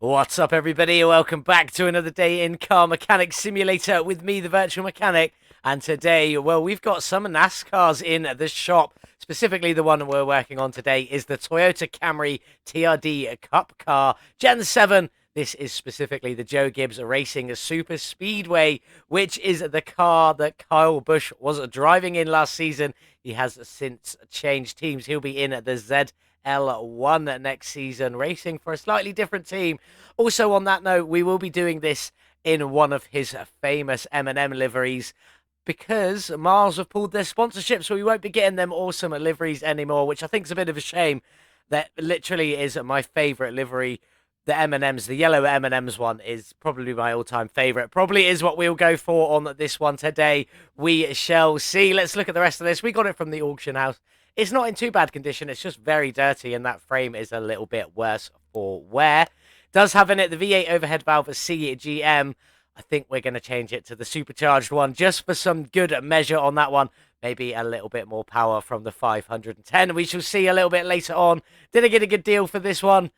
What's up, everybody? Welcome back to another day in Car Mechanic Simulator with me, the Virtual Mechanic. And today, well, we've got some NASCARs in the shop. Specifically, the one we're working on today is the Toyota Camry TRD Cup car, Gen 7. This is specifically the Joe Gibbs Racing Super Speedway, which is the car that Kyle Busch was driving in last season. He has since changed teams. He'll be in the ZL1 next season, racing for a slightly different team. Also, on that note, we will be doing this in one of his famous M&M liveries, because Mars have pulled their sponsorship, so we won't be getting them awesome liveries anymore, which I think is a bit of a shame. That literally is my favorite livery. The M&Ms, the yellow M&Ms one is probably my all-time favorite. Probably is what we'll go for on this one today. We shall see. Let's look at the rest of this. We got it from the auction house. It's not in too bad condition. It's just very dirty, and that frame is a little bit worse for wear. Does have in it the V8 overhead valve CGM. I think we're going to change it to the supercharged one just for some good measure on that one. Maybe a little bit more power from the 510. We shall see a little bit later on. Did I get a good deal for this one?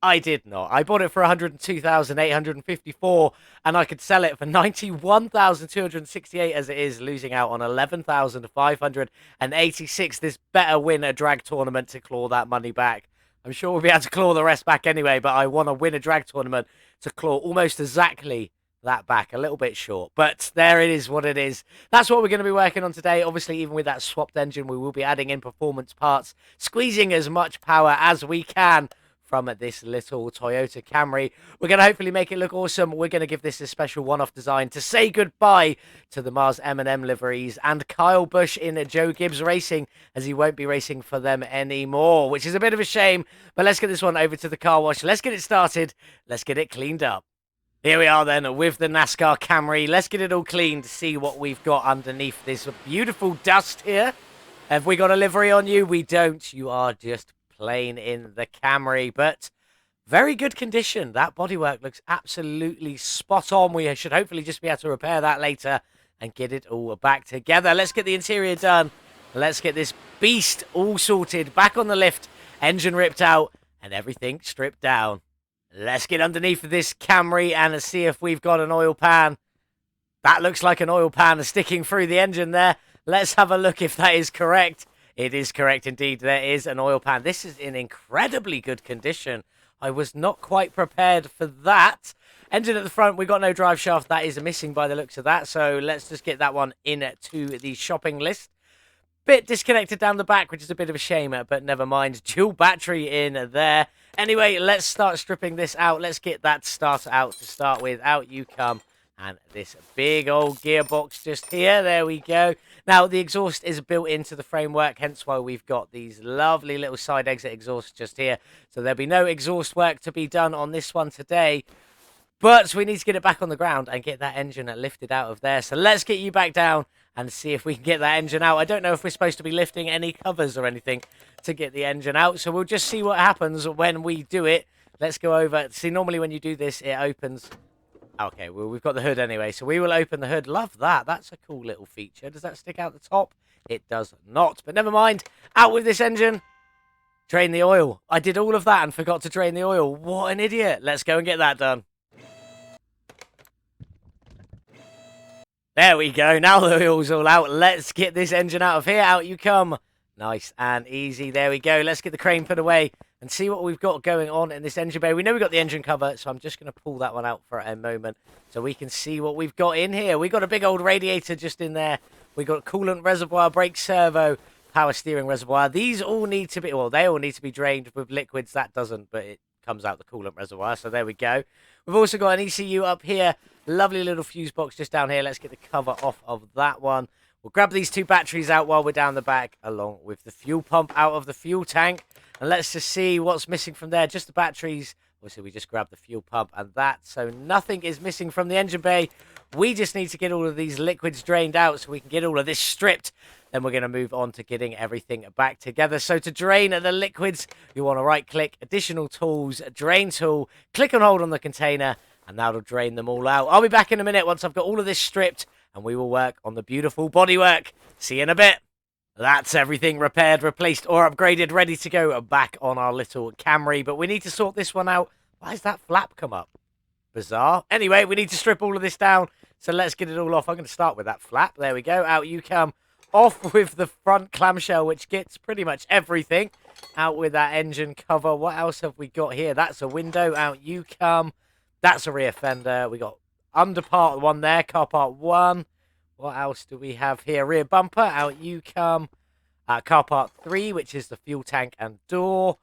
I did not. I bought it for 102,854, and I could sell it for 91,268 as it is, losing out on 11,586. This better win a drag tournament to claw that money back. I'm sure we'll be able to claw the rest back anyway, but I want to win a drag tournament to claw almost exactly that back. A little bit short, but there it is, what it is. That's what we're going to be working on today. Obviously, even with that swapped engine, we will be adding in performance parts, squeezing as much power as we can from this little Toyota Camry. We're going to hopefully make it look awesome. We're going to give this a special one-off design to say goodbye to the Mars M&M liveries and Kyle Busch in Joe Gibbs Racing, as he won't be racing for them anymore, which is a bit of a shame. But let's get this one over to the car wash. Let's get it started. Let's get it cleaned up. Here we are then with the NASCAR Camry. Let's get it all cleaned to see what we've got underneath this beautiful dust here. Have we got a livery on you? We don't. You are just plain in the Camry, but very good condition. That bodywork looks absolutely spot on. We should hopefully just be able to repair that later and get it all back together. Let's get the interior done. Let's get this beast all sorted, back on the lift, engine ripped out, and everything stripped down. Let's get underneath this Camry and see if we've got an oil pan. That looks like an oil pan sticking through the engine there. Let's have a look if that is correct. It is correct indeed. There is an oil pan. This is in incredibly good condition. I was not quite prepared for that. Engine at the front, we've got no drive shaft. That is missing by the looks of that. So let's just get that one into the shopping list. Bit disconnected down the back, which is a bit of a shame, but never mind. Dual battery in there. Anyway, let's start stripping this out. Let's get that starter out to start with. Out you come. And this big old gearbox just here. There we go. Now, the exhaust is built into the framework, hence why we've got these lovely little side exit exhausts just here. So there'll be no exhaust work to be done on this one today. But we need to get it back on the ground and get that engine lifted out of there. So let's get you back down and see if we can get that engine out. I don't know if we're supposed to be lifting any covers or anything to get the engine out. So we'll just see what happens when we do it. Let's go over. See, normally when you do this, it opens. Okay, well, we've got the hood anyway, so we will open the hood. Love that. That's a cool little feature. Does that stick out the top? It does not, but never mind. Out with this engine. Drain the oil. I did all of that and forgot to drain the oil. What an idiot. Let's go and get that done. There we go. Now the oil's all out. Let's get this engine out of here. Out you come. Nice and easy. There we go. Let's get the crane put away and see what we've got going on in this engine bay. We know we've got the engine cover, so I'm just going to pull that one out for a moment so we can see what we've got in here. We've got a big old radiator just in there. We've got coolant reservoir, brake servo, power steering reservoir. These all need to be, well, they all need to be drained with liquids. That doesn't, but it comes out the coolant reservoir, so there we go. We've also got an ECU up here. Lovely little fuse box just down here. Let's get the cover off of that one. We'll grab these two batteries out while we're down the back, along with the fuel pump out of the fuel tank. And let's just see what's missing from there. Just the batteries. Obviously, we just grabbed the fuel pump and that. So nothing is missing from the engine bay. We just need to get all of these liquids drained out so we can get all of this stripped. Then we're going to move on to getting everything back together. So to drain the liquids, you want to right-click, additional tools, drain tool, click and hold on the container, and that'll drain them all out. I'll be back in a minute once I've got all of this stripped, and we will work on the beautiful bodywork. See you in a bit. That's everything repaired, replaced, or upgraded, ready to go back on our little Camry. But we need to sort this one out Why has that flap come up? Bizarre. Anyway, we need to strip all of this down. So let's get it all off. I'm going to start with that flap. There we go. Out you come. Off with the front clamshell, which gets pretty much everything. Out with that engine cover. What else have we got here? That's a window. Out you come. That's a rear fender. We got under part 1 there. Car part 1. What else do we have here? Rear bumper. Out you come. Car part 3, which is the fuel tank and door.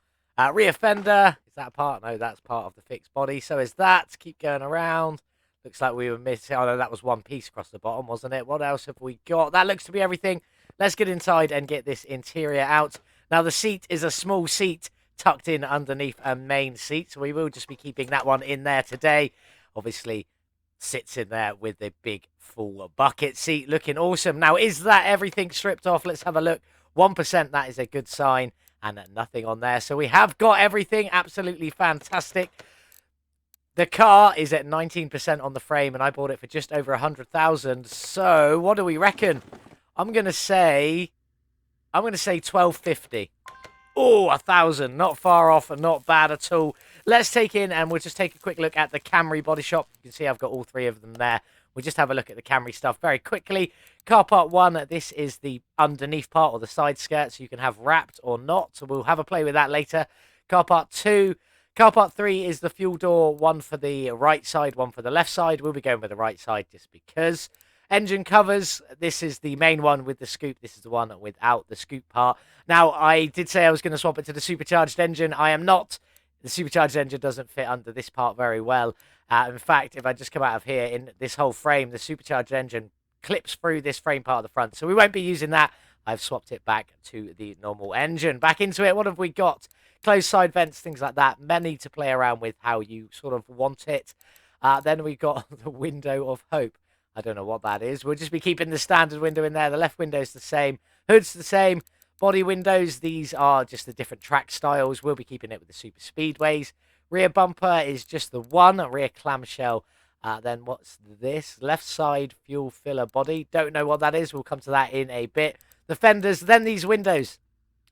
Rear fender. Is that part? No, that's part of the fixed body. So is that. Keep going around. Looks like we were missing. Oh, no, that was one piece across the bottom, wasn't it? What else have we got? That looks to be everything. Let's get inside and get this interior out. Now, the seat is a small seat tucked in underneath a main seat. So we will just be keeping that one in there today. Obviously, sits in there with the big full bucket seat. Looking awesome. Now, is that everything stripped off? Let's have a look. 1%, that is a good sign. And nothing on there. So we have got everything. Absolutely fantastic. The car is at 19% on the frame, and I bought it for just over 100,000. So what do we reckon? I'm gonna say 1250. Oh, 1,000. Not far off and not bad at all. Let's take in and we'll just take a quick look at the Camry body shop. You can see I've got all 3 of them there. We'll just have a look at the Camry stuff very quickly. Car part 1, this is the underneath part or the side skirt, so you can have wrapped or not. So we'll have a play with that later. Car part 2. Car part 3 is the fuel door, one for the right side, one for the left side. We'll be going with the right side just because. Engine covers, this is the main one with the scoop. This is the one without the scoop part. Now, I did say I was going to swap it to the supercharged engine. I am not. The supercharged engine doesn't fit under this part very well. In fact, if I just come out of here in this whole frame, the supercharged engine clips through this frame part of the front. So we won't be using that. I've swapped it back to the normal engine. Back into it, what have we got? Closed side vents, things like that. Many to play around with how you sort of want it. Then we've got the window of hope. I don't know what that is. We'll just be keeping the standard window in there. The left window's the same. Hood's the same. Body windows, these are just the different track styles. We'll be keeping it with the super speedways. Rear bumper is just the one. Rear clamshell. Then what's this? Left side fuel filler body. Don't know what that is. We'll come to that in a bit. The fenders, then these windows.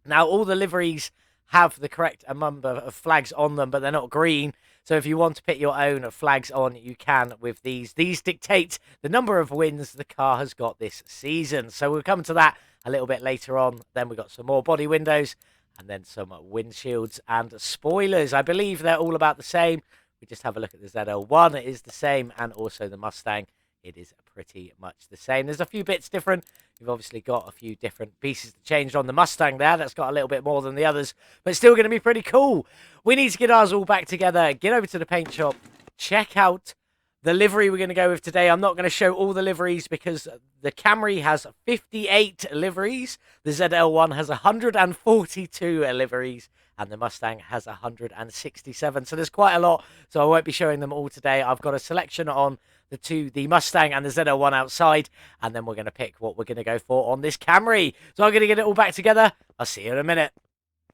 Now, all the liveries have the correct number of flags on them, but they're not green. So if you want to put your own flags on, you can with these. These dictate the number of wins the car has got this season. So we'll come to that a little bit later on. Then we've got some more body windows and then some windshields and spoilers. I believe they're all about the same. We just have a look at the ZL1. It is the same, and also the Mustang. It is pretty much the same. There's a few bits different. You've obviously got a few different pieces changed on the Mustang there. That's got a little bit more than the others, but still going to be pretty cool. We need to get ours all back together, get over to the paint shop, check out the livery we're going to go with today. I'm not going to show all the liveries because the Camry has 58 liveries. The ZL1 has 142 liveries. And the Mustang has 167. So there's quite a lot. So I won't be showing them all today. I've got a selection on the Mustang and the ZL1 outside. And then we're going to pick what we're going to go for on this Camry. So I'm going to get it all back together. I'll see you in a minute.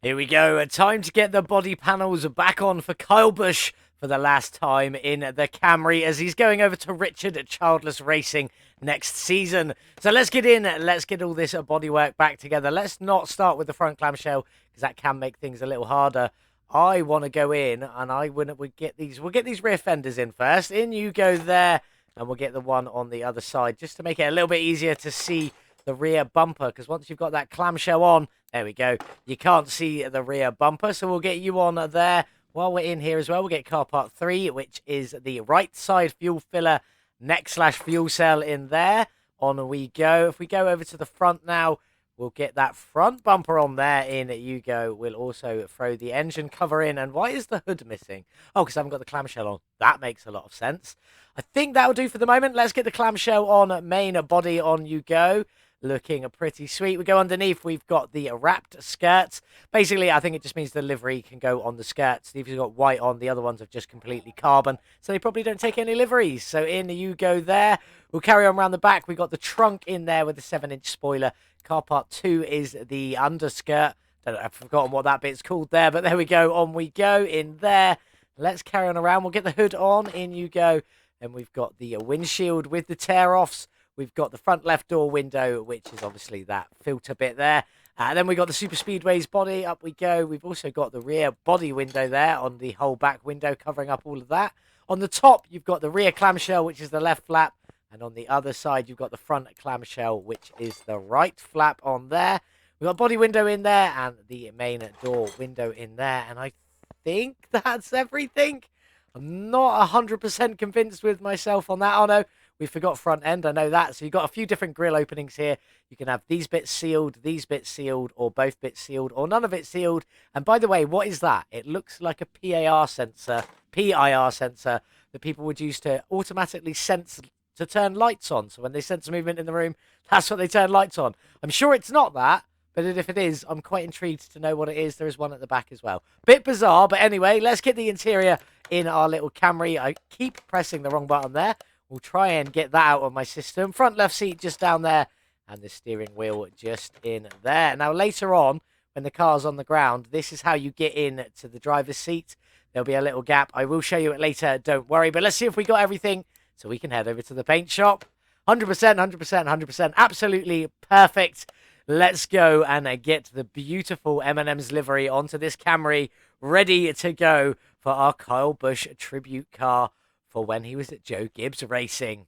Here we go. Time to get the body panels back on for Kyle Busch for the last time in the Camry as he's going over to Richard at Childless Racing next season. So let's get in. Let's get all this bodywork back together. Let's not start with the front clamshell because that can make things a little harder. I want to go in and we'll get these rear fenders in first. In you go there, and we'll get the one on the other side just to make it a little bit easier to see the rear bumper, because once you've got that clamshell on, there we go, you can't see the rear bumper. So we'll get you on there. While we're in here as well, we'll get car part 3, which is the right side fuel filler neck/fuel cell in there. On we go. If we go over to the front now, we'll get that front bumper on there. In you go. We'll also throw the engine cover in. And why is the hood missing? Oh, because I haven't got the clamshell on. That makes a lot of sense. I think that'll do for the moment. Let's get the clamshell on. Main body on you go. Looking pretty sweet. We go underneath. We've got the wrapped skirts. Basically, I think it just means the livery can go on the skirts. If you've got white on, the other ones have just completely carbon. So they probably don't take any liveries. So in you go there. We'll carry on around the back. We've got the trunk in there with the 7-inch spoiler. Car part 2 is the underskirt. I've forgotten what that bit's called there, but there we go. On we go in there. Let's carry on around. We'll get the hood on. In you go. And we've got the windshield with the tear-offs. We've got the front left door window, which is obviously that filter bit there. Then we got the Super Speedways body. Up we go. We've also got the rear body window there on the whole back window, covering up all of that. On the top, you've got the rear clamshell, which is the left flap. And on the other side, you've got the front clamshell, which is the right flap on there. We've got body window in there and the main door window in there. And I think that's everything. I'm not 100% convinced with myself on that. Oh, no, we forgot front end. I know that. So you've got a few different grille openings here. You can have these bits sealed, or both bits sealed, or none of it sealed. And by the way, what is that? It looks like a PIR sensor that people would use to automatically sense to turn lights on. So when they sense movement in the room, that's what they turn lights on. I'm sure it's not that, but if it is, I'm quite intrigued to know what it is. There is one at the back as well. Bit bizarre, but anyway, let's get the interior in our little Camry. I keep pressing the wrong button there. We'll try and get that out of my system. Front left seat just down there, and the steering wheel just in there. Now, later on, when the car's on the ground, this is how you get in to the driver's seat. There'll be a little gap. I will show you it later, don't worry. But let's see if we got everything so we can head over to the paint shop. 100%, 100%, 100%. Absolutely perfect. Let's go and get the beautiful M&M's livery onto this Camry, ready to go for our Kyle Busch tribute car for when he was at Joe Gibbs Racing.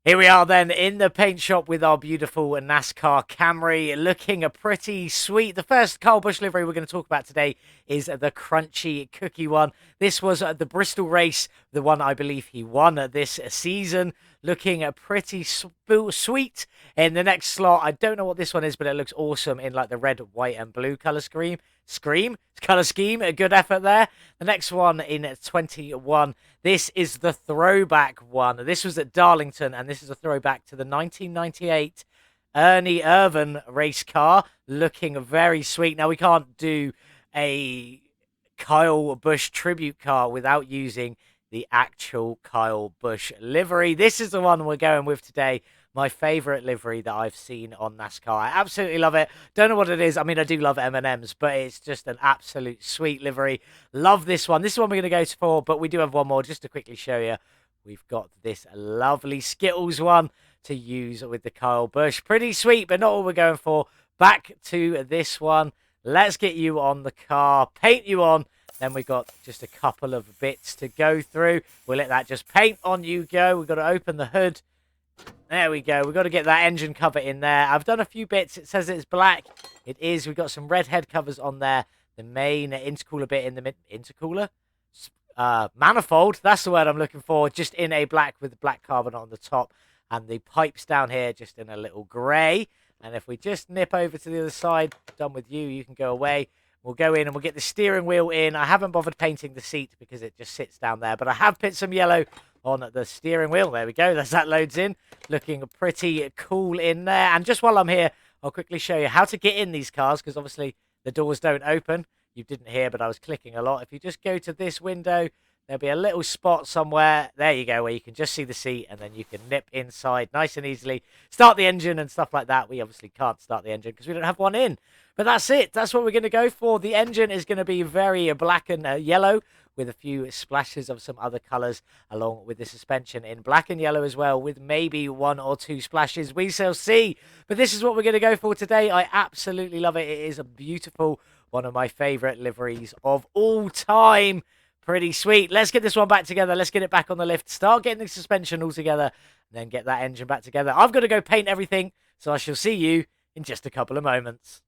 Here we are then in the paint shop with our beautiful NASCAR Camry, looking pretty sweet. The first Kyle Busch livery we're going to talk about today is the crunchy cookie one. This was the Bristol race, the one I believe he won this season. Looking pretty sweet in the next slot. I don't know what this one is, but it looks awesome in like the red, white, and blue color scheme. Color scheme. A good effort there. The next one in 21. This is the throwback one. This was at Darlington, and this is a throwback to the 1998 Ernie Irvan race car. Looking very sweet. Now, we can't do a Kyle Busch tribute car without using the actual Kyle Busch livery. This is the one we're going with today. My favorite livery that I've seen on NASCAR. I absolutely love it. Don't know what it is. I mean, I do love M&Ms, but it's just an absolute sweet livery. Love this one. This is one we're going to go for, but we do have one more just to quickly show you. We've got this lovely Skittles one to use with the Kyle Busch. Pretty sweet, but not all we're going for. Back to this one. Let's get you on the car, paint you on. Then we've got just a couple of bits to go through. We'll let that just paint on you go. We've got to open the hood. There we go. We've got to get that engine cover in there. I've done a few bits. It says it's black. It is. We've got some red head covers on there. The main intercooler bit in the intercooler? Manifold. That's the word I'm looking for. Just in a black with black carbon on the top. And the pipes down here just in a little grey. And if we just nip over to the other side, done with you, you can go away. We'll go in and we'll get the steering wheel in. I haven't bothered painting the seat because it just sits down there. But I have put some yellow on the steering wheel. There we go. That loads in. Looking pretty cool in there. And just while I'm here, I'll quickly show you how to get in these cars because obviously the doors don't open. You didn't hear, but I was clicking a lot. If you just go to this window, there'll be a little spot somewhere. There you go, where you can just see the seat and then you can nip inside nice and easily. Start the engine and stuff like that. We obviously can't start the engine because we don't have one in. But that's it. That's what we're going to go for. The engine is going to be very black and yellow with a few splashes of some other colours along with the suspension in black and yellow as well with maybe one or two splashes. We shall see. But this is what we're going to go for today. I absolutely love it. It is a beautiful, one of my favourite liveries of all time. Pretty sweet. Let's get this one back together. Let's get it back on the lift. Start getting the suspension all together and then get that engine back together. I've got to go paint everything, so I shall see you in just a couple of moments.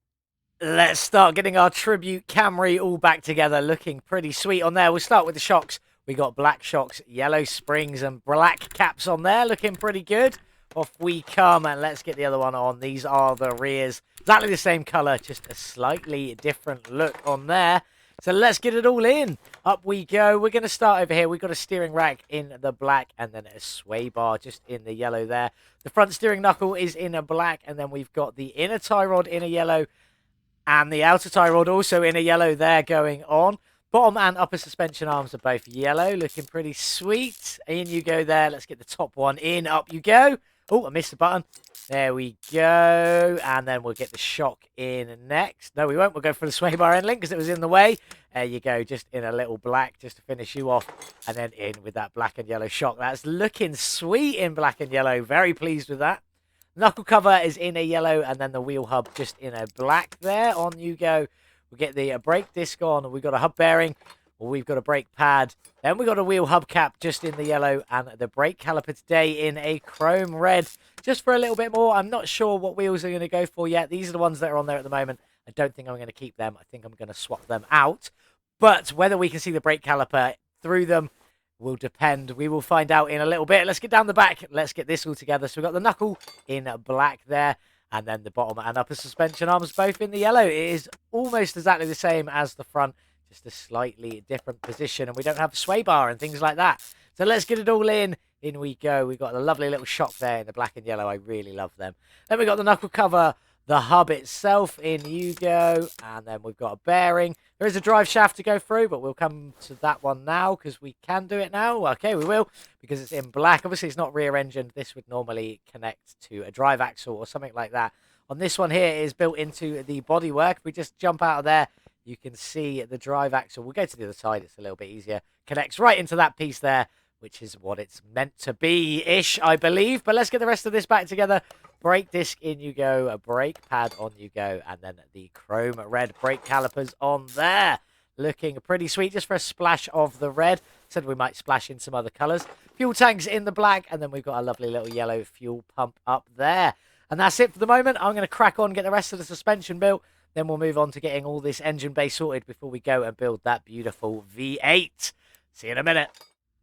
Let's start getting our Tribute Camry all back together. Looking pretty sweet on there. We'll start with the shocks. We got black shocks, yellow springs, and black caps on there. Looking pretty good. Off we come, and let's get the other one on. These are the rears. Exactly the same colour, just a slightly different look on there. So let's get it all in. Up we go. We're going to start over here. We've got a steering rack in the black and then a sway bar just in the yellow there. The front steering knuckle is in a black, and then we've got the inner tie rod in a yellow and the outer tie rod also in a yellow there going on. Bottom and upper suspension arms are both yellow, looking pretty sweet. In you go there. Let's get the top one in. Up you go. Oh, I missed the button. There we go. And then we'll get the shock in next. No, we won't. We'll go for the sway bar end link because it was in the way. There you go. Just in a little black just to finish you off. And then in with that black and yellow shock. That's looking sweet in black and yellow. Very pleased with that. Knuckle cover is in a yellow, and then the wheel hub just in a black there. On you go. We'll get the brake disc on. We've got a hub bearing. We've got a brake pad. Then we've got a wheel hubcap just in the yellow, and the brake caliper today in a chrome red. Just for a little bit more. I'm not sure what wheels are going to go for yet. These are the ones that are on there at the moment. I don't think I'm going to keep them. I think I'm going to swap them out. But whether we can see the brake caliper through them will depend. We will find out in a little bit. Let's get down the back. Let's get this all together. So we've got the knuckle in black there, and then the bottom and upper suspension arms both in the yellow. It is almost exactly the same as the front, just a slightly different position, and we don't have a sway bar and things like that. So let's get it all in. In we go. We've got a lovely little shock there in the black and yellow. I really love them. Then we've got the knuckle cover, the hub itself, in you go, and then we've got a bearing. There is a drive shaft to go through, but we'll come to that one now because we can do it now. Okay, we will, because it's in black. Obviously, it's not rear-engined. This would normally connect to a drive axle or something like that. On this one here, it is built into the bodywork. If we just jump out of there, you can see the drive axle. We'll go to the other side. It's a little bit easier. Connects right into that piece there, which is what it's meant to be-ish, I believe. But let's get the rest of this back together. Brake disc in you go, a brake pad on you go, and then the chrome red brake calipers on there. Looking pretty sweet, just for a splash of the red. Said we might splash in some other colours. Fuel tanks in the black, and then we've got a lovely little yellow fuel pump up there. And that's it for the moment. I'm going to crack on, get the rest of the suspension built. Then we'll move on to getting all this engine bay sorted before we go and build that beautiful V8. See you in a minute.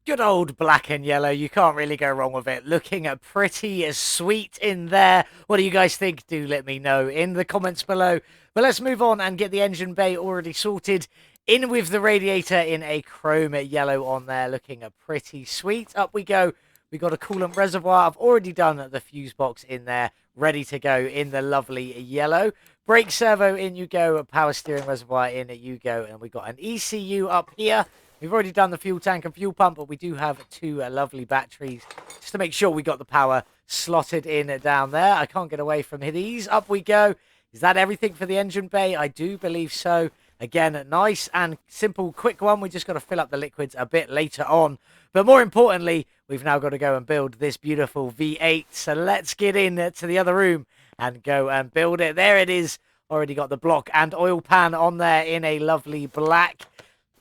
Good old black and yellow. You can't really go wrong with it. Looking pretty sweet in there. What do you guys think? Do let me know in the comments below. But let's move on and get the engine bay already sorted. In with the radiator in a chrome yellow on there. Looking pretty sweet. Up we go. We got a coolant reservoir. I've already done the fuse box in there. Ready to go in the lovely yellow. Brake servo in you go. A power steering reservoir in you go. And we've got an ECU up here. We've already done the fuel tank and fuel pump, but we do have two lovely batteries just to make sure we got the power slotted in down there. I can't get away from these. Up we go. Is that everything for the engine bay? I do believe so. Again, nice and simple, quick one. We just got to fill up the liquids a bit later on. But more importantly, we've now got to go and build this beautiful V8. So let's get in to the other room and go and build it. There it is. Already got the block and oil pan on there in a lovely black.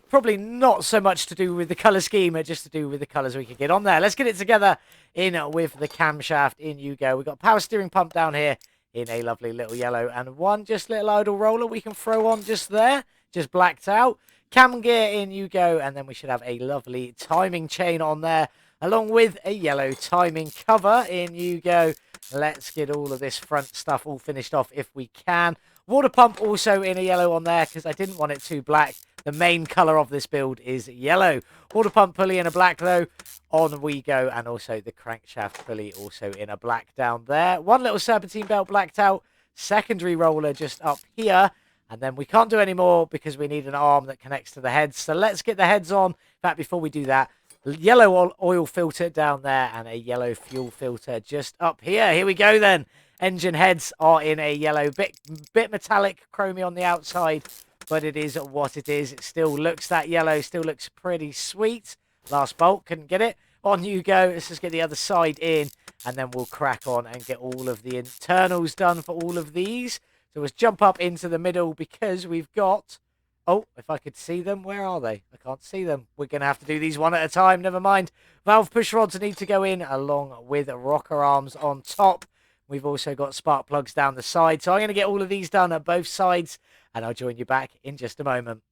Probably not so much to do with the colour scheme, just to do with the colours we can get on there. Let's get it together in with the camshaft. In you go. We've got power steering pump down here in a lovely little yellow, and one just little idle roller we can throw on just there, just blacked out. Cam gear in you go, and then we should have a lovely timing chain on there, along with a yellow timing cover. In you go. Let's get all of this front stuff all finished off if we can. Water pump also in a yellow on there because I didn't want it too black. The main colour of this build is yellow. Water pump pulley in a black though. On we go. And also the crankshaft pulley also in a black down there. One little serpentine belt blacked out. Secondary roller just up here. And then we can't do any more because we need an arm that connects to the heads. So let's get the heads on. In fact, before we do that, yellow oil filter down there and a yellow fuel filter just up here. Here we go then. Engine heads are in a yellow, bit metallic, chromy on the outside, but it is what it is. It still looks that yellow, still looks pretty sweet. Last bolt, couldn't get it. On you go. Let's just get the other side in, and then we'll crack on and get all of the internals done for all of these. So let's jump up into the middle because we've got... Oh, if I could see them, where are they? I can't see them. We're going to have to do these one at a time. Never mind. Valve push rods need to go in along with rocker arms on top. We've also got spark plugs down the side. So I'm going to get all of these done at both sides, and I'll join you back in just a moment.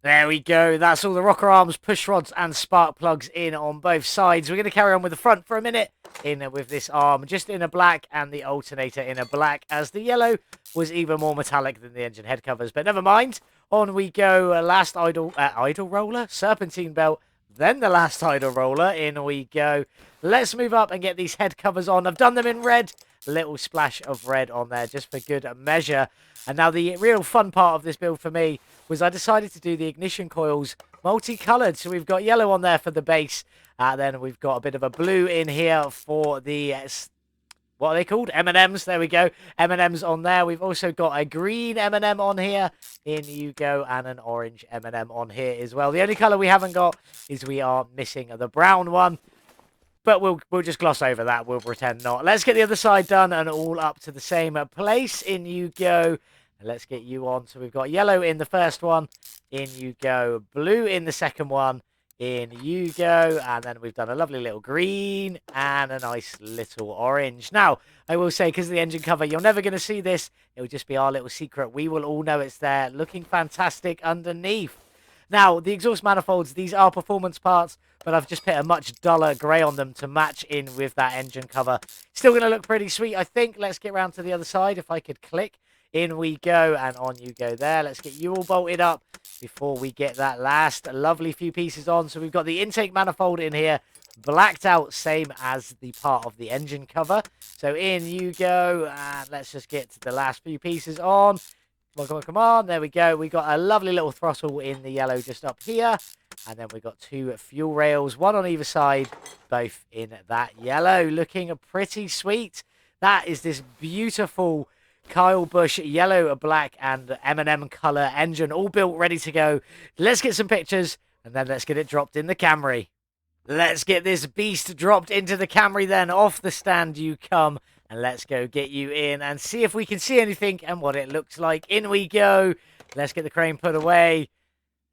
There we go. That's all the rocker arms, push rods, and spark plugs in on both sides. We're going to carry on with the front for a minute in with this arm, just in a black, and the alternator in a black, as the yellow was even more metallic than the engine head covers. But never mind. On we go. Last idle roller, serpentine belt, then the last idle roller. In we go. Let's move up and get these head covers on. I've done them in red. Little splash of red on there just for good measure. And now the real fun part of this build for me was I decided to do the ignition coils multicolored. So we've got yellow on there for the base. Then we've got a bit of a blue in here for the... what are they called? M&Ms. There we go. M&Ms on there. We've also got a green M&M on here. In you go. And an orange M&M on here as well. The only colour we haven't got is we are missing the brown one. But we'll just gloss over that. We'll pretend not. Let's get the other side done and all up to the same place. In you go. And let's get you on. So we've got yellow in the first one. In you go. Blue in the second one. In you go. And then we've done a lovely little green and a nice little orange. Now, I will say, because of the engine cover, you're never going to see this. It will just be our little secret. We will all know it's there. Looking fantastic underneath. Now, the exhaust manifolds, these are performance parts, but I've just put a much duller grey on them to match in with that engine cover. Still going to look pretty sweet, I think. Let's get round to the other side. If I could click. In we go, and on you go there. Let's get you all bolted up before we get that last lovely few pieces on. So we've got the intake manifold in here, blacked out, same as the part of the engine cover. So in you go, and let's just get to the last few pieces on. Come on, come on, come on. There we go. We got a lovely little throttle in the yellow just up here. And then we've got two fuel rails, one on either side, both in that yellow. Looking pretty sweet. That is this beautiful Kyle Busch yellow, black, and M&M color engine, all built, ready to go. Let's get some pictures, and then let's get it dropped in the Camry. Let's get this beast dropped into the Camry then. Off the stand you come. And let's go get you in and see if we can see anything and what it looks like. In we go. Let's get the crane put away.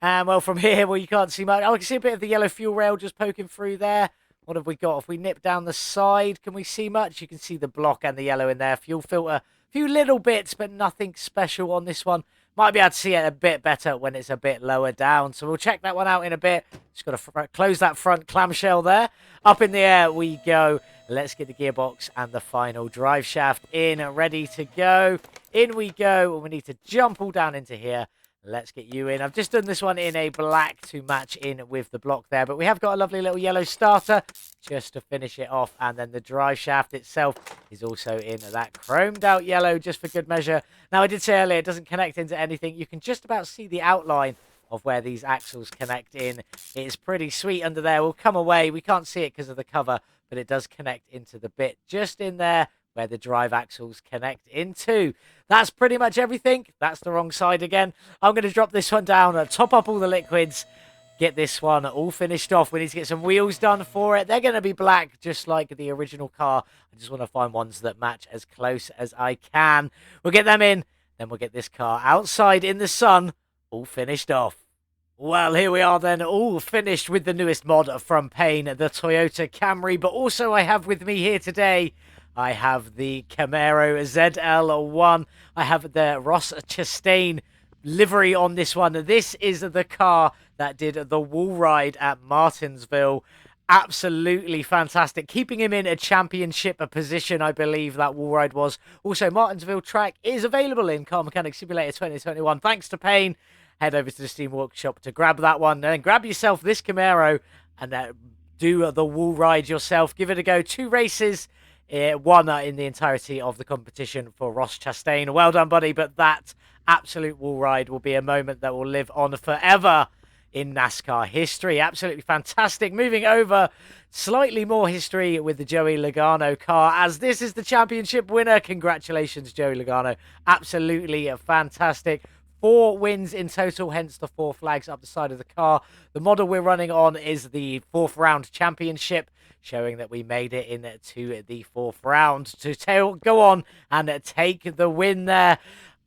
And, well, from here, well, you can't see much. I can see a bit of the yellow fuel rail just poking through there. What have we got? If we nip down the side, can we see much? You can see the block and the yellow in there. Fuel filter, a few little bits, but nothing special on this one. Might be able to see it a bit better when it's a bit lower down. So we'll check that one out in a bit. Just got to close that front clamshell there. Up in the air we go. Let's get the gearbox and the final drive shaft in, ready to go. In we go. We need to jump all down into here. Let's get you in. I've just done this one in a black to match in with the block there, but we have got a lovely little yellow starter just to finish it off, and then the drive shaft itself is also in that chromed out yellow just for good measure. Now, I did say earlier it doesn't connect into anything. You can just about see the outline of where these axles connect in. It's pretty sweet under there. We'll come away. We can't see it because of the cover, but it does connect into the bit just in there where the drive axles connect into. That's pretty much everything. That's the wrong side again. I'm going to drop this one down and top up all the liquids, get this one all finished off. We need to get some wheels done for it. They're going to be black, just like the original car. I just want to find ones that match as close as I can. We'll get them in, then we'll get this car outside in the sun, all finished off. Well, here we are then, all finished with the newest mod from Payne, the Toyota Camry. But also I have with me here today, I have the Camaro ZL1. I have the Ross Chastain livery on this one. This is the car that did the wall ride at Martinsville. Absolutely fantastic. Keeping him in a championship position, I believe that wall ride was. Also, Martinsville track is available in Car Mechanic Simulator 2021. Thanks to Payne. Head over to the Steam Workshop to grab that one. And then grab yourself this Camaro and do the wall ride yourself. Give it a go. 2 races. One in the entirety of the competition for Ross Chastain. Well done, buddy. But that absolute wall ride will be a moment that will live on forever in NASCAR history. Absolutely fantastic. Moving over, slightly more history with the Joey Logano car, as this is the championship winner. Congratulations, Joey Logano. Absolutely fantastic. 4 wins in total, hence the 4 flags up the side of the car. The model we're running on is the 4th round championship, showing that we made it into the 4th round to go on and take the win there.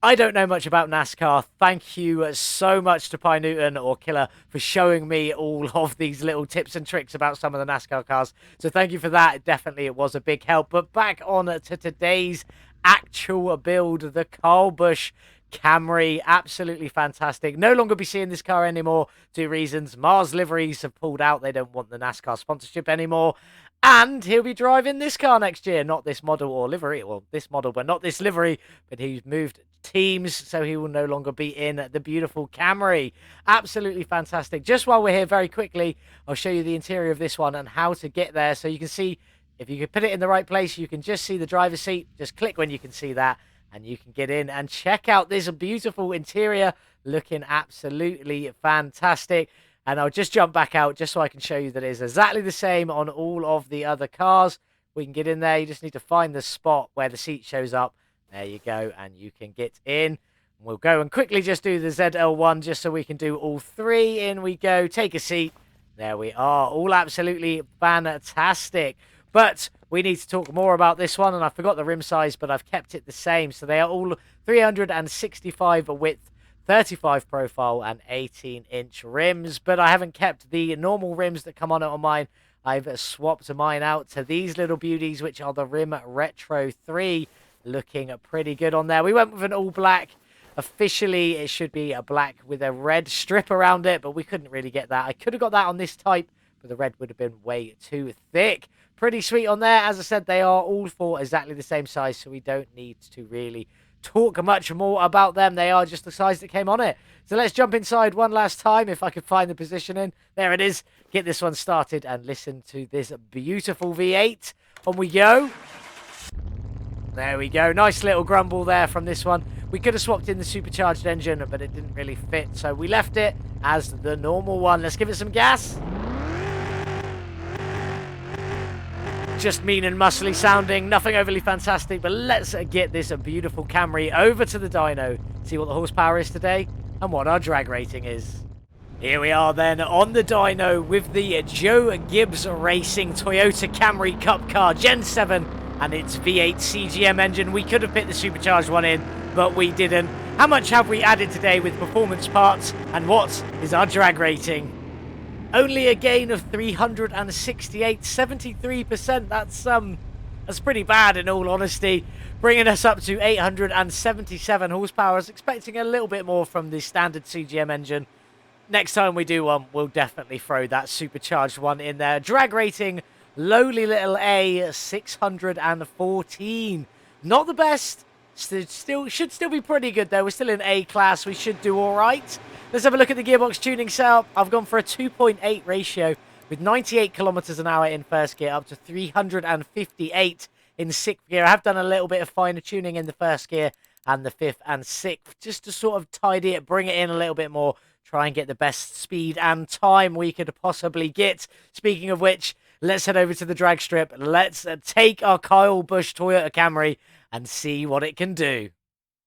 I don't know much about NASCAR. Thank you so much to Pi Newton or Killer for showing me all of these little tips and tricks about some of the NASCAR cars. So thank you for that. Definitely it was a big help. But back on to today's actual build, the Kyle Busch Camry. Absolutely fantastic. No longer be seeing this car anymore. 2 reasons. Mars liveries have pulled out. They don't want the NASCAR sponsorship anymore. And he'll be driving this car next year. Not this model or livery. Well, this model, but not this livery. But he's moved teams, so he will no longer be in the beautiful Camry. Absolutely fantastic. Just while we're here, very quickly, I'll show you the interior of this one and how to get there. So you can see, if you can put it in the right place, you can just see the driver's seat. Just click when you can see that. And you can get in and check out this beautiful interior, looking absolutely fantastic. And I'll just jump back out just so I can show you that it is exactly the same on all of the other cars. We can get in there. You just need to find the spot where the seat shows up. There you go. And you can get in. We'll go and quickly just do the ZL1 just so we can do all 3. In we go. Take a seat. There we are. All absolutely fantastic. But we need to talk more about this one. And I forgot the rim size, but I've kept it the same. So they are all 365 width, 35 profile, and 18-inch rims. But I haven't kept the normal rims that come on it on mine. I've swapped mine out to these little beauties, which are the Rim Retro 3. Looking pretty good on there. We went with an all black. Officially, it should be a black with a red strip around it, but we couldn't really get that. I could have got that on this type, but the red would have been way too thick. Pretty sweet on there. As I said, they are all for exactly the same size, so we don't need to really talk much more about them. They are just the size that came on it. So let's jump inside one last time, if I could find the positioning. There it is. Get this one started and listen to this beautiful V8. On we go. There we go. Nice little grumble there from this one. We could have swapped in the supercharged engine, but it didn't really fit, so we left it as the normal one. Let's give it some gas. Just mean and muscly sounding, nothing overly fantastic, but let's get this beautiful Camry over to the dyno, see what the horsepower is today and what our drag rating is. Here we are then on the dyno with the Joe Gibbs Racing Toyota Camry Cup Car Gen 7 and its V8 CGM engine. We could have put the supercharged one in, but we didn't. How much have we added today with performance parts, and what is our drag rating? Only a gain of 368, 73%. That's pretty bad in all honesty. Bringing us up to 877 horsepower. I was expecting a little bit more from the standard CGM engine. Next time we do one, we'll definitely throw that supercharged one in there. Drag rating, lowly little A, 614. Not the best. Should still be pretty good though. We're still in A class. We should do all right. Let's have a look at the gearbox tuning setup. I've gone for a 2.8 ratio with 98 kilometers an hour in first gear up to 358 in sixth gear. I have done a little bit of finer tuning in the first gear and the fifth and sixth just to sort of tidy it, bring it in a little bit more, try and get the best speed and time we could possibly get. Speaking of which, let's head over to the drag strip. Let's take our Kyle Busch Toyota Camry and see what it can do.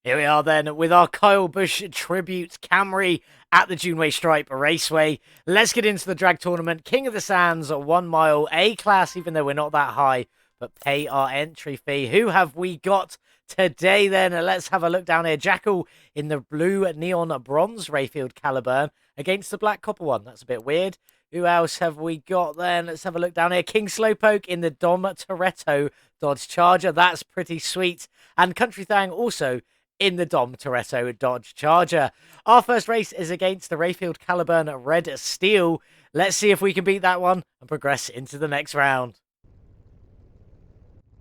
Here we are then with our Kyle Busch Tribute Camry at the Juneway Stripe Raceway. Let's get into the drag tournament. King of the Sands, 1 mile A class, even though we're not that high, but pay our entry fee. Who have we got today then? Let's have a look down here. Jackal in the blue neon bronze Rayfield Caliburn against the black copper one. That's a bit weird. Who else have we got then? Let's have a look down here. King Slowpoke in the Dom Toretto Dodge Charger. That's pretty sweet. And Country Thang also in the Dom Toretto Dodge Charger. Our first race is against the Rayfield Caliburn Red Steel. Let's see if we can beat that one and progress into the next round.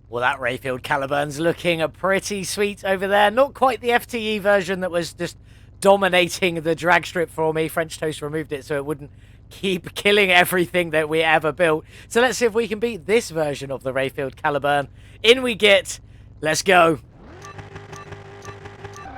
Well, that Rayfield Caliburn's looking pretty sweet over there. Not quite the FTE version that was just dominating the drag strip for me. French Toast removed it so it wouldn't keep killing everything that we ever built. So let's see if we can beat this version of the Rayfield Caliburn. In we get. Let's go.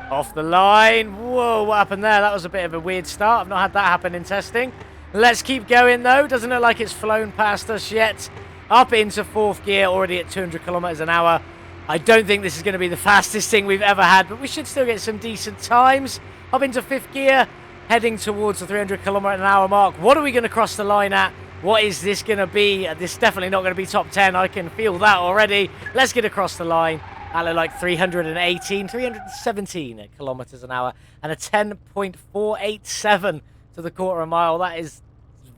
Off the line. Whoa, what happened there? That was a bit of a weird start. I've not had that happen in testing. Let's keep going, though. Doesn't look like it's flown past us yet. Up into fourth gear, already at 200 kilometers an hour. I don't think this is going to be the fastest thing we've ever had, but we should still get some decent times. Up into fifth gear, heading towards the 300 kilometer an hour mark. What are we going to cross the line at? What is this going to be? This is definitely not going to be top 10. I can feel that already. Let's get across the line. That looked like 317 kilometers an hour and a 10.487 to the quarter mile. That is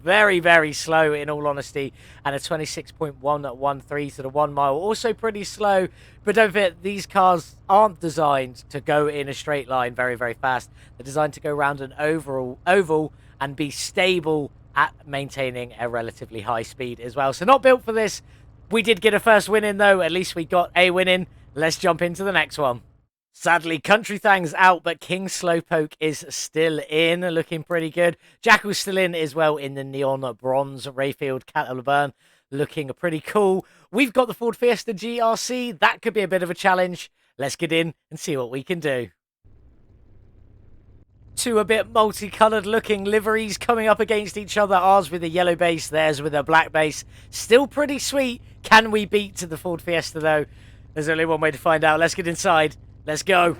very, very slow in all honesty. And a 26.113 to the 1 mile. Also pretty slow. But don't forget, these cars aren't designed to go in a straight line very, very fast. They're designed to go around an oval and be stable at maintaining a relatively high speed as well. So not built for this. We did get a first win in though. At least we got a win in. Let's jump into the next one. Sadly, Country Thang's out, but King Slowpoke is still in, looking pretty good. Jackal's still in as well in the neon bronze Rayfield Caliburn, looking pretty cool. We've got the Ford Fiesta GRC. That could be a bit of a challenge. Let's get in and see what we can do. Two a bit multicolored looking liveries coming up against each other. Ours with a yellow base, theirs with a black base. Still pretty sweet. Can we beat the Ford Fiesta though? There's only one way to find out. Let's get inside. Let's go.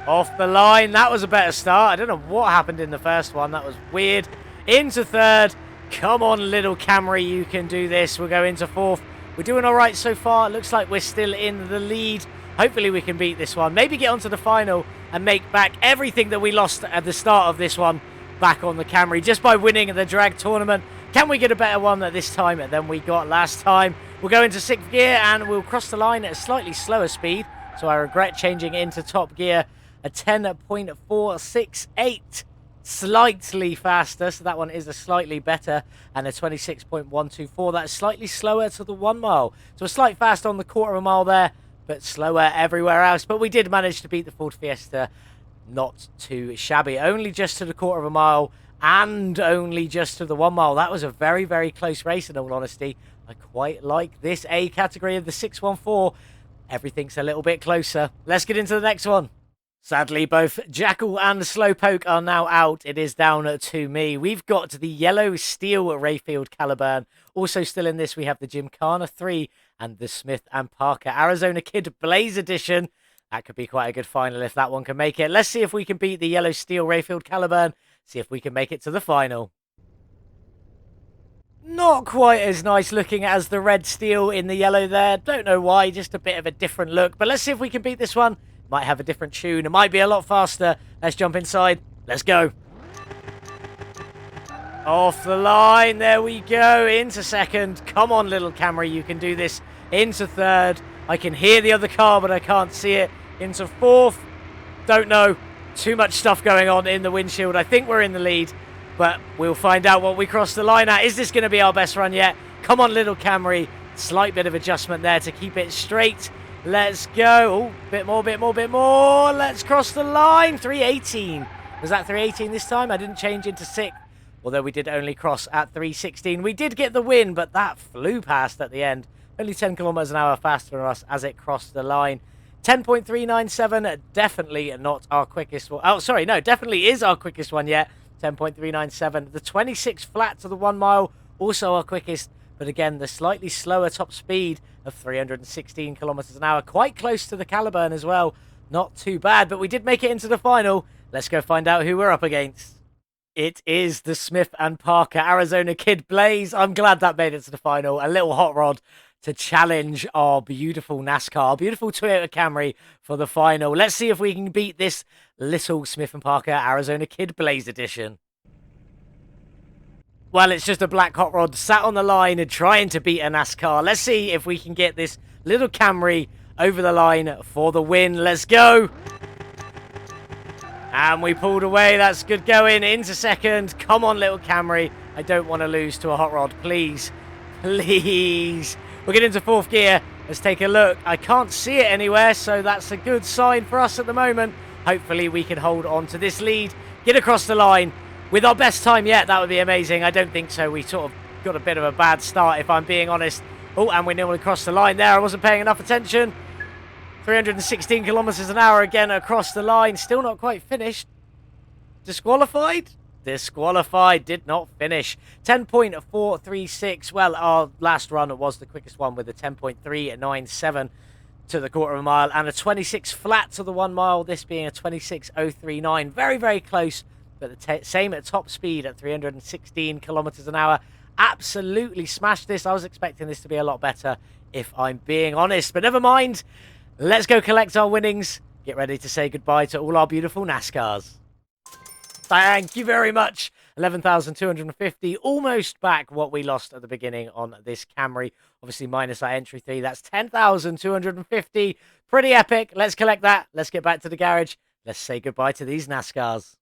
Off the line. That was a better start. I don't know what happened in the first one. That was weird. into third. Come on, little Camry, you can do this. We'll go into fourth. We're doing all right so far. It looks like we're still in the lead. Hopefully we can beat this one. Maybe get onto the final and make back everything that we lost at the start of this one back on the Camry just by winning the drag tournament. Can we get a better one at this time than we got last time? We'll go into 6th gear and we'll cross the line at a slightly slower speed. So I regret changing into top gear. A 10.468. Slightly faster, so that one is a slightly better, and a 26.124. That's slightly slower to the 1 mile. So a slight fast on the quarter of a mile there, but slower everywhere else. But we did manage to beat the Ford Fiesta. Not too shabby. Only just to the quarter of a mile and only just to the 1 mile. That was a very, very close race in all honesty. I quite like this A category of the 614. Everything's a little bit closer. Let's get into the next one. Sadly, both Jackal and Slowpoke are now out. It is down to me. We've got the yellow steel Rayfield Caliburn. Also still in this, we have the Gymkhana 3 and the Smith & Parker Arizona Kid Blaze Edition. That could be quite a good final if that one can make it. Let's see if we can beat the yellow steel Rayfield Caliburn. See if we can make it to the final. Not quite as nice looking as the red steel in the yellow there. Don't know why, just a bit of a different look. But let's see if we can beat this one. Might have a different tune. It might be a lot faster. Let's jump inside. Let's go. Off the line. There we go. Into second. Come on, little Camry. You can do this. Into third. I can hear the other car, but I can't see it. Into fourth. Don't know. Too much stuff going on in the windshield. I think we're in the lead, but we'll find out what we cross the line at. Is this going to be our best run yet? Come on, little Camry. Slight bit of adjustment there to keep it straight. Let's go. Oh, bit more. Let's cross the line. 318. Was that 318 this time? I didn't change into 6th, although we did only cross at 316. We did get the win, but that flew past at the end. Only 10 kilometers an hour faster than us as it crossed the line. 10.397, definitely not our quickest one. Oh, sorry, no, definitely is our quickest one yet. 10.397. The 26 flat to the 1 mile, also our quickest. But again, the slightly slower top speed of 316 kilometers an hour. Quite close to the Caliburn as well. Not too bad, but we did make it into the final. Let's go find out who we're up against. It is the Smith & Parker Arizona Kid Blaze. I'm glad that made it to the final. A little hot rod to challenge our beautiful NASCAR, beautiful Toyota Camry for the final. Let's see if we can beat this little Smith & Parker Arizona Kid Blaze edition. Well, it's just a black hot rod sat on the line and trying to beat a NASCAR. Let's see if we can get this little Camry over the line for the win. Let's go. And we pulled away. That's good going. Into second. Come on, little Camry. I don't want to lose to a hot rod. Please. Please. We'll get into 4th gear. Let's take a look. I can't see it anywhere, so that's a good sign for us at the moment. Hopefully we can hold on to this lead. Get across the line. With our best time yet, that would be amazing. I don't think so. We sort of got a bit of a bad start, if I'm being honest. Oh, and we nearly crossed the line there. I wasn't paying enough attention. 316 kilometers an hour again across the line. Still not quite finished. Disqualified? Disqualified. Did not finish. 10.436. Well, our last run was the quickest one with a 10.397 to the quarter of a mile. And a 26 flat to the 1 mile. This being a 26.039. Very, very close. But the same at top speed at 316 kilometers an hour. Absolutely smashed this. I was expecting this to be a lot better, if I'm being honest. But never mind. Let's go collect our winnings. Get ready to say goodbye to all our beautiful NASCARs. Thank you very much. 11,250. Almost back what we lost at the beginning on this Camry. Obviously, minus our entry fee. That's 10,250. Pretty epic. Let's collect that. Let's get back to the garage. Let's say goodbye to these NASCARs.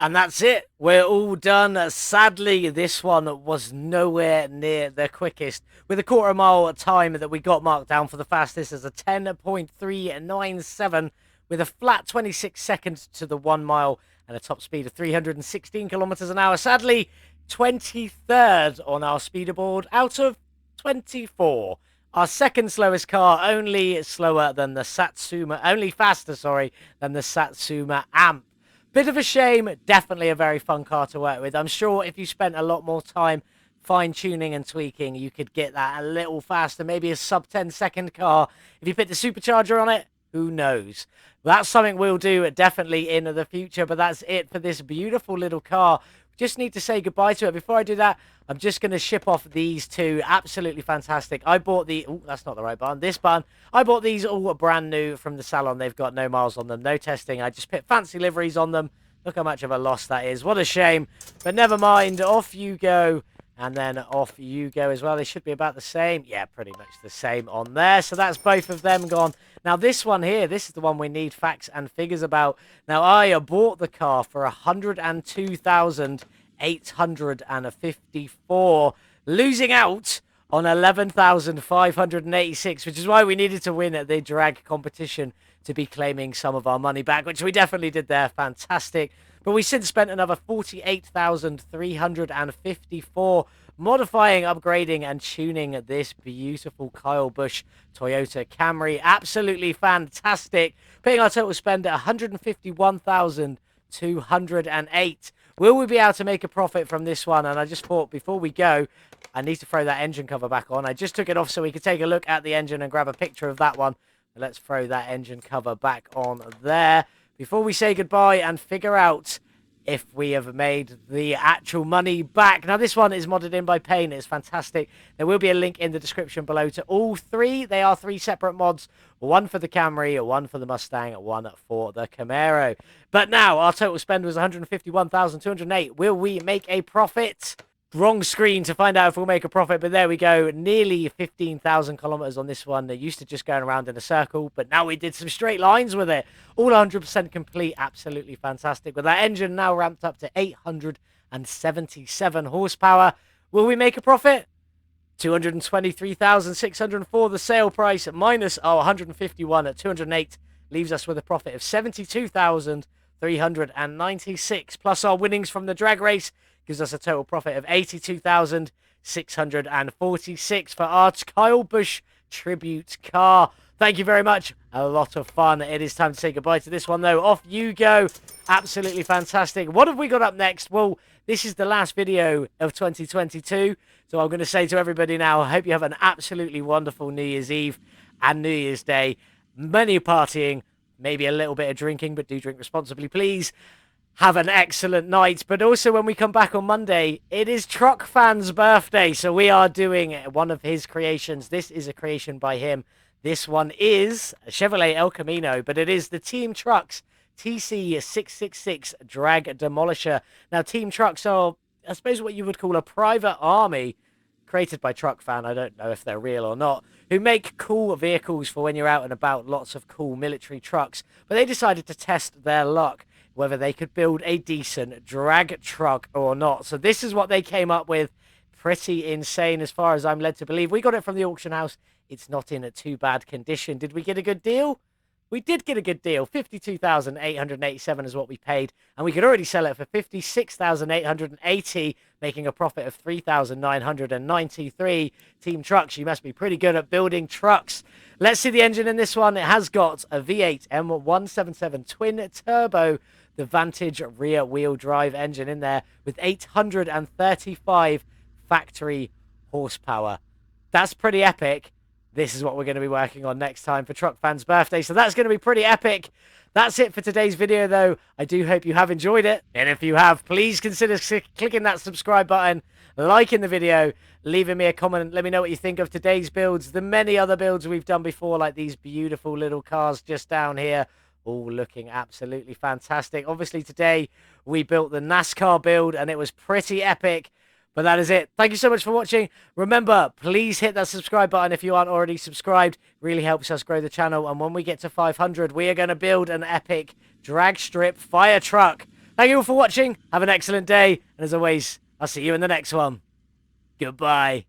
And that's it. We're all done. Sadly, this one was nowhere near the quickest. With a quarter mile time that we got marked down for the fastest as a 10.397 with a flat 26 seconds to the 1 mile and a top speed of 316 kilometers an hour. Sadly, 23rd on our speederboard out of 24. Our second slowest car, only slower than the Satsuma, only faster, sorry, than the Satsuma Amp. Bit of a shame, definitely a very fun car to work with. I'm sure if you spent a lot more time fine-tuning and tweaking, you could get that a little faster, maybe a sub 10-second car. If you put the supercharger on it, who knows? That's something we'll do definitely in the future, but that's it for this beautiful little car Just need to say goodbye to it. Before I do that, I'm just going to ship off these two. Absolutely fantastic. I bought the... Oh, that's not the right button. This button. I bought these all brand new from the salon. They've got no miles on them, no testing. I just put fancy liveries on them. Look how much of a loss that is. What a shame. But never mind. Off you go. And then off you go as well. They should be about the same. Yeah, pretty much the same on there. So that's both of them gone. Now, this one here, this is the one we need facts and figures about. Now, I bought the car for $102,854, losing out on 11,586, which is why we needed to win at the drag competition to be claiming some of our money back, which we definitely did there. Fantastic. But we since spent another 48,354 modifying, upgrading, and tuning this beautiful Kyle Busch Toyota Camry. Absolutely fantastic. Putting our total spend at 151,208. Will we be able to make a profit from this one? And I just thought, before we go, I need to throw that engine cover back on. I just took it off so we could take a look at the engine and grab a picture of that one. Let's throw that engine cover back on there before we say goodbye and figure out if we have made the actual money back. Now, this one is modded in by Payne. It's fantastic. There will be a link in the description below to all three. They are three separate mods. One for the Camry, one for the Mustang, one for the Camaro. But now, our total spend was 151,208. Will we make a profit? Wrong screen to find out if we'll make a profit, but there we go. Nearly 15,000 kilometers on this one. They're used to just going around in a circle, but now we did some straight lines with it. All 100% complete. Absolutely fantastic. With that engine now ramped up to 877 horsepower. Will we make a profit? 223,604 the sale price, minus our 151 at 208 leaves us with a profit of 72,396, plus our winnings from the drag race gives us a total profit of 82,646 for our Kyle Busch tribute car. Thank you very much. A lot of fun. It is time to say goodbye to this one, though. Off you go. Absolutely fantastic. What have we got up next? Well, this is the last video of 2022. So I'm going to say to everybody now, I hope you have an absolutely wonderful New Year's Eve and New Year's Day. Many partying, maybe a little bit of drinking, but do drink responsibly, please. Have an excellent night. But also, when we come back on Monday, it is Truck Fan's birthday. So we are doing one of his creations. This is a creation by him. This one is a Chevrolet El Camino, but it is the Team Trucks TC666 Drag Demolisher. Now, Team Trucks are, I suppose, what you would call a private army created by Truck Fan. I don't know if they're real or not, who make cool vehicles for when you're out and about, lots of cool military trucks. But they decided to test their luck, whether they could build a decent drag truck or not. So this is what they came up with. Pretty insane as far as I'm led to believe. We got it from the auction house. It's not in a too bad condition. Did we get a good deal? We did get a good deal. 52,887 is what we paid. And we could already sell it for 56,880, making a profit of 3,993. Team Trucks, you must be pretty good at building trucks. Let's see the engine in this one. It has got a V8 M177 twin turbo, the Vantage rear wheel drive engine in there with 835 factory horsepower. That's pretty epic. This is what we're going to be working on next time for Truck Fan's birthday. So that's going to be pretty epic. That's it for today's video, though. I do hope you have enjoyed it. And if you have, please consider clicking that subscribe button, liking the video, leaving me a comment. Let me know what you think of today's builds, the many other builds we've done before, like these beautiful little cars just down here, all looking absolutely fantastic. Obviously, today we built the NASCAR build, and it was pretty epic. But that is it. Thank you so much for watching. Remember, please hit that subscribe button if you aren't already subscribed. It really helps us grow the channel. And when we get to 500, we are going to build an epic drag strip fire truck. Thank you all for watching. Have an excellent day. And as always, I'll see you in the next one. Goodbye.